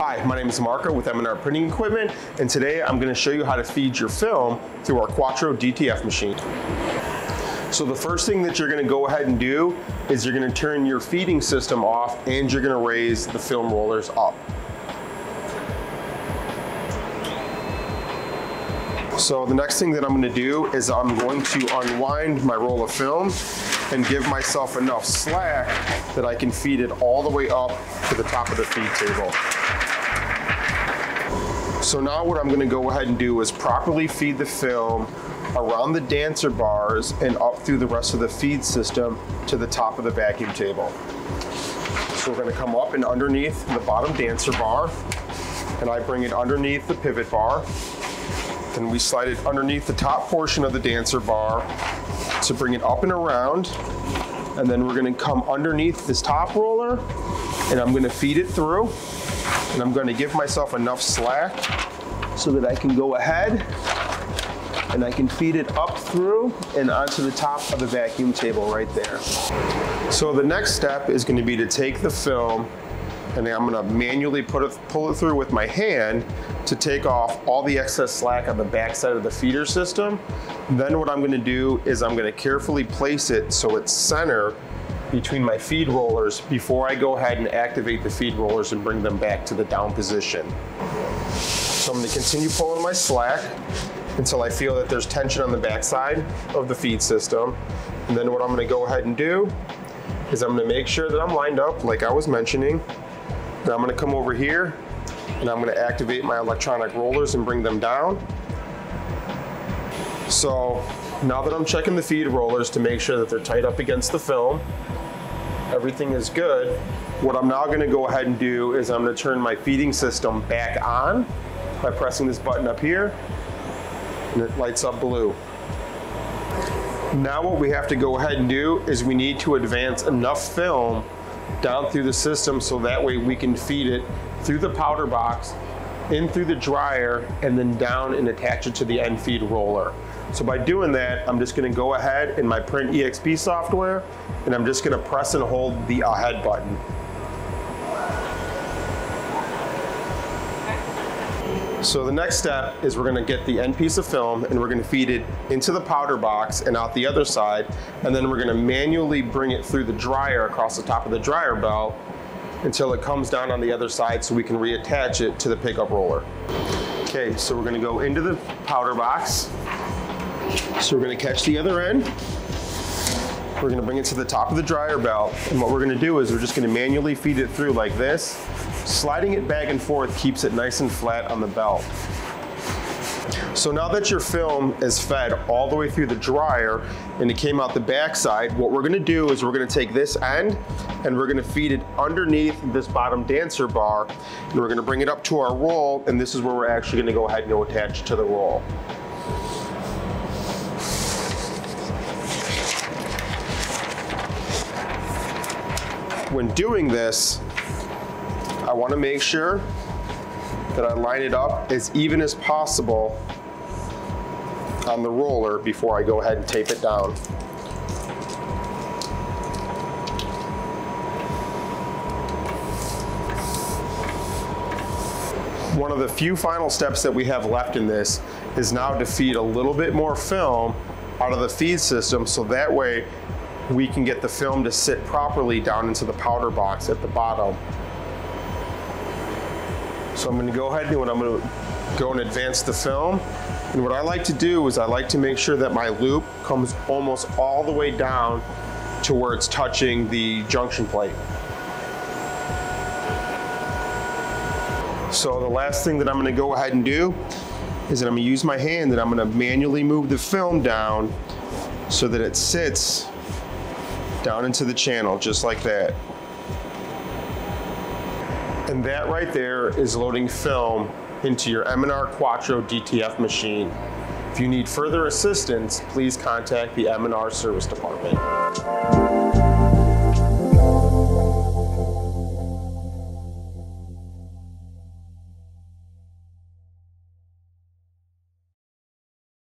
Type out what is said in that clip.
Hi, my name is Marco with M&R Printing Equipment, and today I'm going to show you how to feed your film through our QUATRO DTF machine. So the first thing that you're going to go ahead and do is you're going to turn your feeding system off and you're going to raise the film rollers up. So the next thing that I'm going to do is I'm going to unwind my roll of film and give myself enough slack that I can feed it all the way up to the top of the feed table. So now what I'm going to go ahead and do is properly feed the film around the dancer bars and up through the rest of the feed system to the top of the vacuum table. So we're going to come up and underneath the bottom dancer bar, and I bring it underneath the pivot bar. Then we slide it underneath the top portion of the dancer bar to bring it up and around. And then we're going to come underneath this top roller and I'm going to feed it through. And I'm going to give myself enough slack so that I can go ahead and I can feed it up through and onto the top of the vacuum table right there. So the next step is going to be to take the film and I'm going to manually pull it through with my hand to take off all the excess slack on the back side of the feeder system. Then what I'm going to do is I'm going to carefully place it so it's center between my feed rollers before I go ahead and activate the feed rollers and bring them back to the down position. So I'm going to continue pulling my slack until I feel that there's tension on the back side of the feed system. And then what I'm going to go ahead and do is I'm going to make sure that I'm lined up like I was mentioning. Then I'm going to come over here and I'm going to activate my electronic rollers and bring them down. So now that I'm checking the feed rollers to make sure that they're tight up against the film, everything is good. What I'm now going to go ahead and do is I'm going to turn my feeding system back on by pressing this button up here, and it lights up blue. Now what we have to go ahead and do is we need to advance enough film down through the system so that way we can feed it through the powder box, in through the dryer, and then down and attach it to the end feed roller. So by doing that, I'm just going to go ahead in my Print EXP software and I'm just going to press and hold the ahead button. So the next step is we're going to get the end piece of film and we're going to feed it into the powder box and out the other side, and then we're going to manually bring it through the dryer across the top of the dryer belt until it comes down on the other side so we can reattach it to the pickup roller. Okay, so we're going to go into the powder box. So we're going to catch the other end. We're going to bring it to the top of the dryer belt, and what we're going to do is we're just going to manually feed it through like this. Sliding it back and forth keeps it nice and flat on the belt. So now that your film is fed all the way through the dryer and it came out the back side, what we're going to do is we're going to take this end and we're going to feed it underneath this bottom dancer bar, and we're going to bring it up to our roll, and this is where we're actually going to go ahead and go attach to the roll. When doing this, I want to make sure that I line it up as even as possible on the roller before I go ahead and tape it down. One of the few final steps that we have left in this is now to feed a little bit more film out of the feed system so that way we can get the film to sit properly down into the powder box at the bottom. So I'm going to go ahead and I'm going to go and advance the film. And what I like to do is I like to make sure that my loop comes almost all the way down to where it's touching the junction plate. So the last thing that I'm going to go ahead and do is that I'm going to use my hand and I'm going to manually move the film down so that it sits down into the channel just like that. And that right there is loading film into your M&R QUATRO DTF machine. If you need further assistance, please contact the M&R service department.